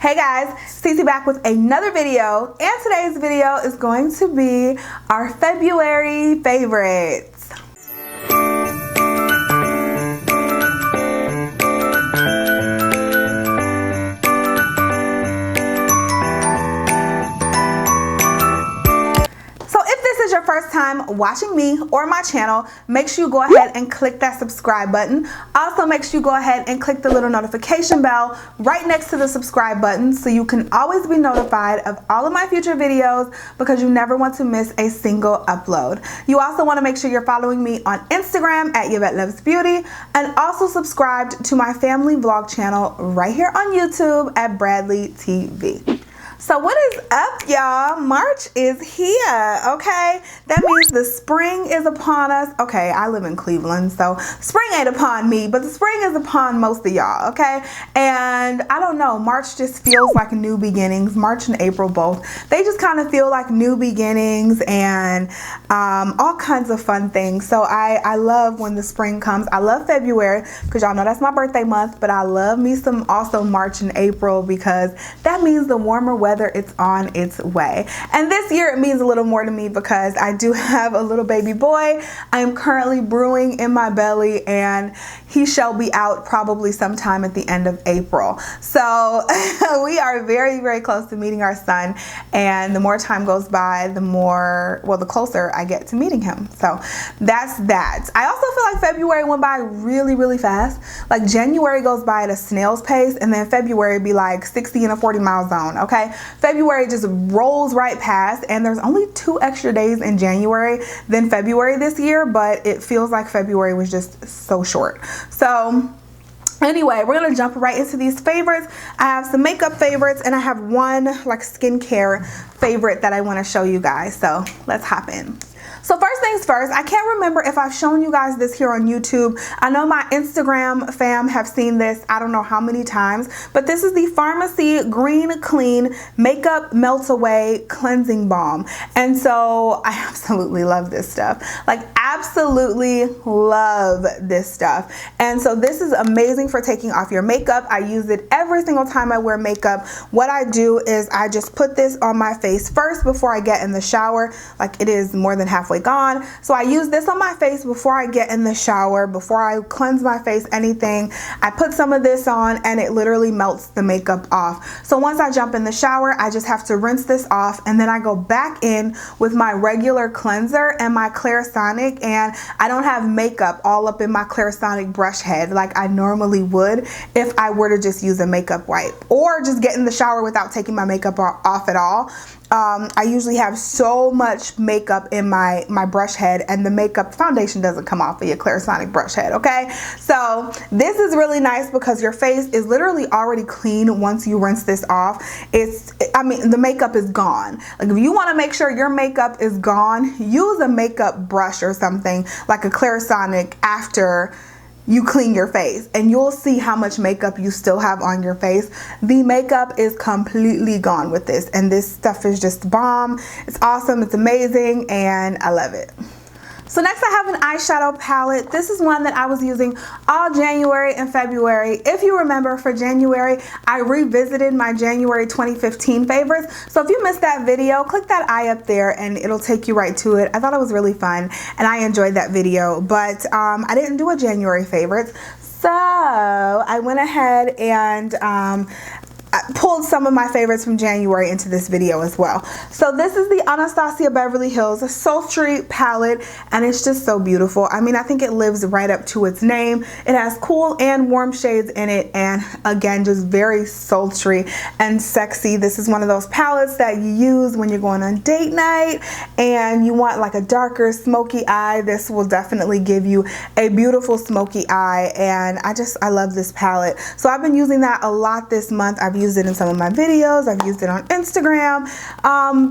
Hey guys, Cece back with another video, and today's video is going to be our February favorites. Your first time watching me or my channel, make sure you go ahead and click that subscribe button. Also make sure you go ahead and click the little notification bell right next to the subscribe button so you can always be notified of all of my future videos, because you never want to miss a single upload. You also want to make sure you're following me on Instagram at YvetteLuvsBeauty, and also subscribed to my family vlog channel right here on YouTube at Bradley TV. So what is up, y'all? March is here, okay? That means the spring is upon us. Okay, I live in Cleveland, so spring ain't upon me, but the spring is upon most of y'all, okay? And I don't know, March just feels like new beginnings. March and April both. They just kind of feel like new beginnings and all kinds of fun things. So I love when the spring comes. I love February because y'all know that's my birthday month, but I love me some also March and April because that means the warmer weather it's on its way. And this year it means a little more to me because I do have a little baby boy. I am currently brewing in my belly, and he shall be out probably sometime at the end of April. So we are very, very close to meeting our son, and the more time goes by, the closer I get to meeting him. So that's that. I also feel like February went by really, really fast. Like January goes by at a snail's pace, and then February be like 60 in a 40-mile zone, okay? February just rolls right past, and there's only 2 extra days in January than February this year, but it feels like February was just so short. So anyway, we're gonna jump right into these favorites. I have some makeup favorites, and I have one like skincare favorite that I want to show you guys. So let's hop in. So first things first, I can't remember if I've shown you guys this here on YouTube. I know my Instagram fam have seen this I don't know how many times, but this is the Pharmacy Green Clean Makeup Melt Away Cleansing Balm. And so I absolutely love this stuff. Like absolutely love this stuff. And so this is amazing for taking off your makeup. I use it every single time I wear makeup. What I do is I just put this on my face first before I get in the shower. Like it is more than halfway gone. So I use this on my face before I get in the shower, before I cleanse my face, anything. I put some of this on, and it literally melts the makeup off. So once I jump in the shower, I just have to rinse this off, and then I go back in with my regular cleanser and my Clarisonic, and I don't have makeup all up in my Clarisonic brush head like I normally would if I were to just use a makeup wipe or just get in the shower without taking my makeup off at all. I usually have so much makeup in my brush head, and the makeup foundation doesn't come off of your Clarisonic brush head, okay? So this is really nice because your face is literally already clean once you rinse this off. The makeup is gone. Like if you want to make sure your makeup is gone, use a makeup brush or something like a Clarisonic after you clean your face, and you'll see how much makeup you still have on your face. The makeup is completely gone with this, and this stuff is just bomb. It's awesome, it's amazing, and I love it. So next I have an eyeshadow palette. This is one that I was using all January and February. If you remember, for January, I revisited my January 2015 favorites. So if you missed that video, click that eye up there and it'll take you right to it. I thought it was really fun and I enjoyed that video, but I didn't do a January favorites. So I went ahead and I pulled some of my favorites from January into this video as well. So this is the Anastasia Beverly Hills Sultry palette, and it's just so beautiful. I mean, I think it lives right up to its name. It has cool and warm shades in it, and again, just very sultry and sexy. This is one of those palettes that you use when you're going on date night and you want like a darker smoky eye. This will definitely give you a beautiful smoky eye, and I love this palette. So I've been using that a lot this month. I've used it in some of my videos. I've used it on Instagram,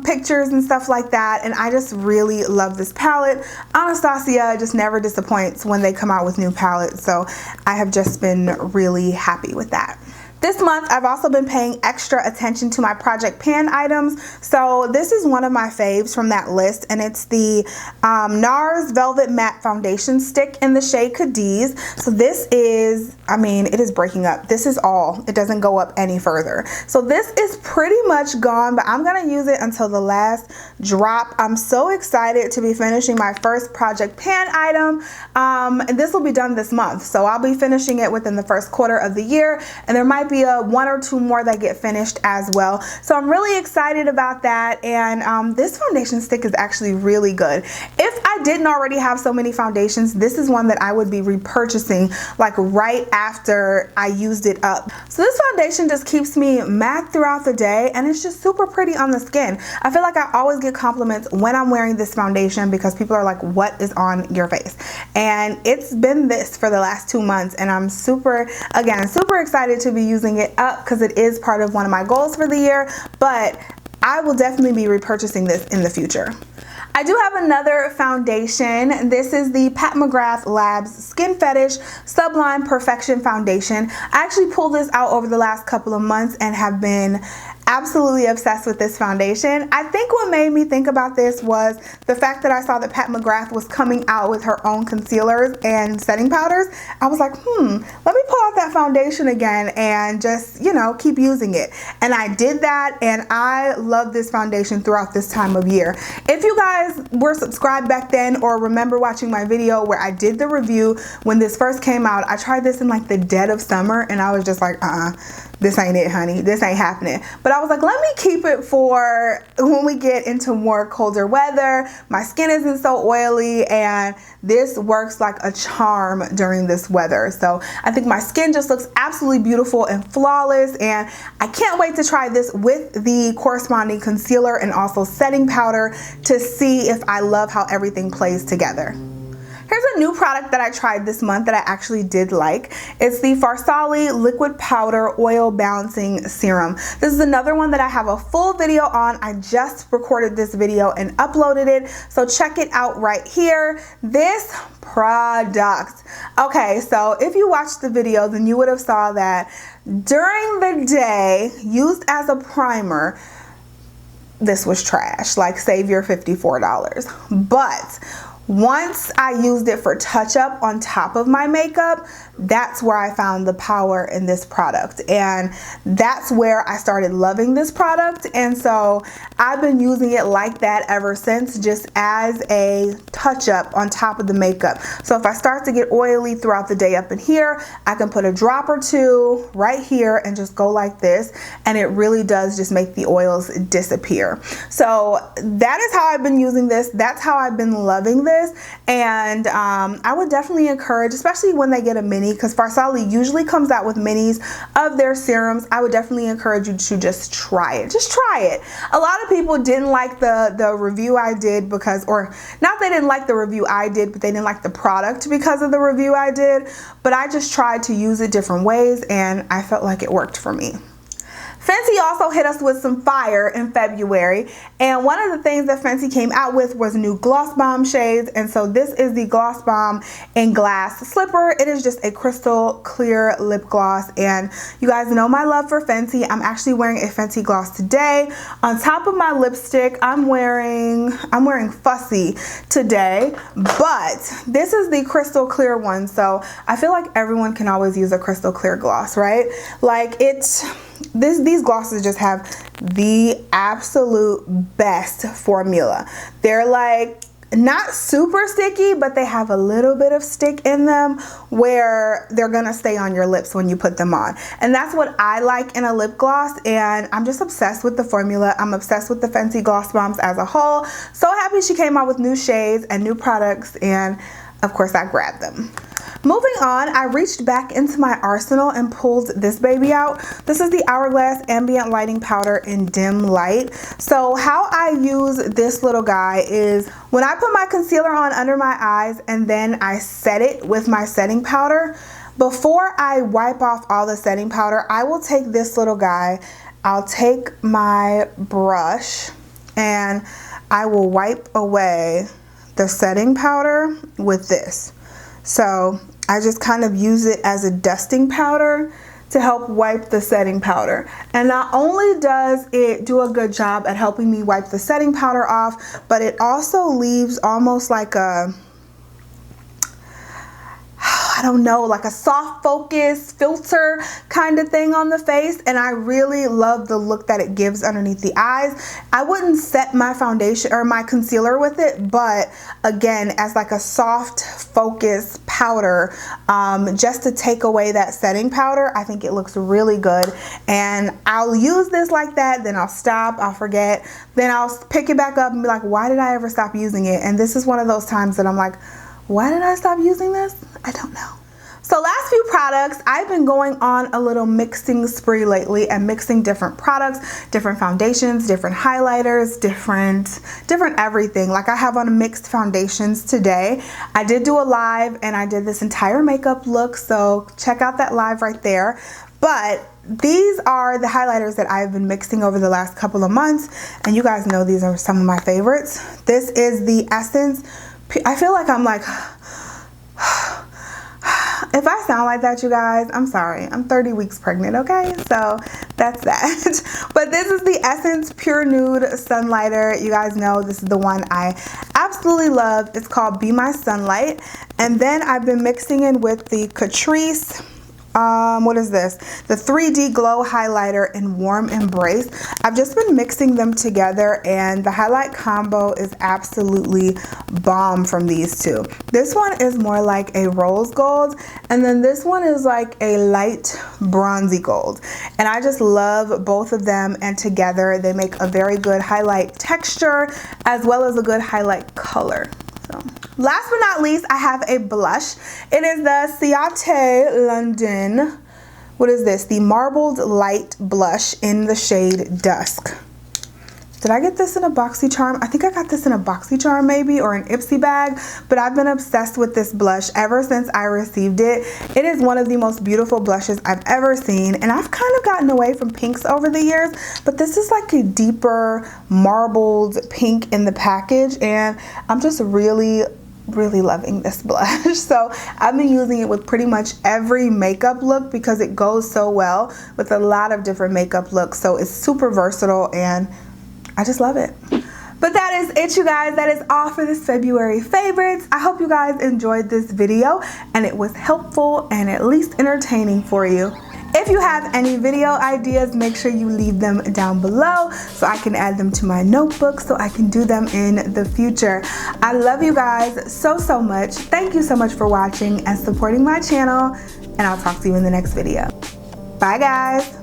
pictures and stuff like that, and I just really love this palette. Anastasia just never disappoints when they come out with new palettes, so I have just been really happy with that. This month, I've also been paying extra attention to my Project Pan items. So this is one of my faves from that list, and it's the NARS Velvet Matte matte foundation stick in the shade Cadiz. So this is, I mean, it is breaking up. This is all. It doesn't go up any further. So this is pretty much gone, but I'm gonna use it until the last drop. I'm so excited to be finishing my first project pan item. And this will be done this month. So I'll be finishing it within the first quarter of the year, and there might be one or two more that get finished as well. So I'm really excited about that. And this foundation stick is actually really good. If I didn't already have so many foundations, this is one that I would be repurchasing like right after I used it up. So this foundation just keeps me matte throughout the day, and it's just super pretty on the skin. I feel like I always get compliments when I'm wearing this foundation because people are like, what is on your face? And it's been this for the last 2 months, and I'm super excited to be using it up because it is part of one of my goals for the year, but I will definitely be repurchasing this in the future. I do have another foundation. This is the Pat McGrath Labs Skin Fetish Sublime Perfection Foundation. I actually pulled this out over the last couple of months and have been absolutely obsessed with this foundation. I think what made me think about this was the fact that I saw that Pat McGrath was coming out with her own concealers and setting powders. I was like, let me pull out that foundation again and just, you know, keep using it. And I did that, and I love this foundation throughout this time of year. If you guys were subscribed back then or remember watching my video where I did the review when this first came out, I tried this in like the dead of summer, and I was just like, this ain't it, honey. This ain't happening. But I was like, let me keep it for when we get into more colder weather. My skin isn't so oily, and this works like a charm during this weather. So I think my skin just looks absolutely beautiful and flawless, and I can't wait to try this with the corresponding concealer and also setting powder to see if I love how everything plays together. Here's a new product that I tried this month that I actually did like. It's the Farsali Liquid Powder Oil Balancing Serum. This is another one that I have a full video on. I just recorded this video and uploaded it, so check it out right here. This product. Okay, so if you watched the video, then you would have saw that during the day, used as a primer, this was trash. Like, save your $54. But once I used it for touch-up on top of my makeup, that's where I found the power in this product, and that's where I started loving this product. And so I've been using it like that ever since, just as a touch-up on top of the makeup. So if I start to get oily throughout the day up in here, I can put a drop or two right here and just go like this, and it really does just make the oils disappear. So that is how I've been using this. That's how I've been loving this. And I would definitely encourage, especially when they get a mini, because Farsali usually comes out with minis of their serums. I would definitely encourage you to just try it. Just try it. A lot of people didn't like the review I did because, or not they didn't like the review I did, but they didn't like the product because of the review I did. But I just tried to use it different ways, and I felt like it worked for me. Fenty also hit us with some fire in February, and one of the things that Fenty came out with was new Gloss Bomb shades. And so this is the Gloss Bomb in Glass Slipper. It is just a crystal clear lip gloss, and you guys know my love for Fenty. I'm actually wearing a Fenty gloss today. On top of my lipstick, I'm wearing Fussy today, but this is the crystal clear one. So I feel like everyone can always use a crystal clear gloss, right? Like, these glosses just have the absolute best formula. They're like not super sticky, but they have a little bit of stick in them where they're gonna stay on your lips when you put them on. And that's what I like in a lip gloss, and I'm just obsessed with the formula. I'm obsessed with the Fenty Gloss Bombs as a whole. So happy she came out with new shades and new products, and of course I grabbed them. Moving on, I reached back into my arsenal and pulled this baby out. This is the Hourglass Ambient Lighting Powder in Dim Light. So how I use this little guy is when I put my concealer on under my eyes and then I set it with my setting powder, before I wipe off all the setting powder, I will take this little guy, I'll take my brush, and I will wipe away the setting powder with this. So I just kind of use it as a dusting powder to help wipe the setting powder. And not only does it do a good job at helping me wipe the setting powder off, but it also leaves almost like a I don't know, like a soft focus filter kind of thing on the face, and I really love the look that it gives underneath the eyes. I wouldn't set my foundation or my concealer with it, but again, as like a soft focus powder, just to take away that setting powder, I think it looks really good. And I'll use this like that, then I'll stop, I'll forget, then I'll pick it back up and be like, why did I ever stop using it? And this is one of those times that I'm like, why did I stop using this? I don't know. So last few products, I've been going on a little mixing spree lately and mixing different products, different foundations, different highlighters, different everything. Like I have on mixed foundations today. I did do a live and I did this entire makeup look, so check out that live right there. But these are the highlighters that I've been mixing over the last couple of months, and you guys know these are some of my favorites. This is the Essence. I feel like I'm like, if I sound like that, you guys, I'm sorry. I'm 30 weeks pregnant, okay? So that's that. But this is the Essence Pure Nude Sunlighter. You guys know this is the one I absolutely love. It's called Be My Sunlight. And then I've been mixing in with the Catrice, what is this? The 3D Glow Highlighter in Warm Embrace. I've just been mixing them together, and the highlight combo is absolutely bomb from these two. This one is more like a rose gold, and then this one is like a light bronzy gold. And I just love both of them, and together they make a very good highlight texture as well as a good highlight color. So, last but not least, I have a blush. It is the Ciate London, what is this? The Marbled Light Blush in the shade Dusk. Did I get this in a BoxyCharm? I think I got this in a BoxyCharm maybe, or an Ipsy bag, but I've been obsessed with this blush ever since I received it. It is one of the most beautiful blushes I've ever seen, and I've kind of gotten away from pinks over the years, but this is like a deeper marbled pink in the package, and I'm just really loving this blush. So I've been using it with pretty much every makeup look because it goes so well with a lot of different makeup looks. So it's super versatile and I just love it. But that is it, you guys. That is all for this February favorites. I hope you guys enjoyed this video and it was helpful and at least entertaining for you. If you have any video ideas, make sure you leave them down below so I can add them to my notebook so I can do them in the future. I love you guys so much. Thank you so much for watching and supporting my channel, and I'll talk to you in the next video. Bye, guys.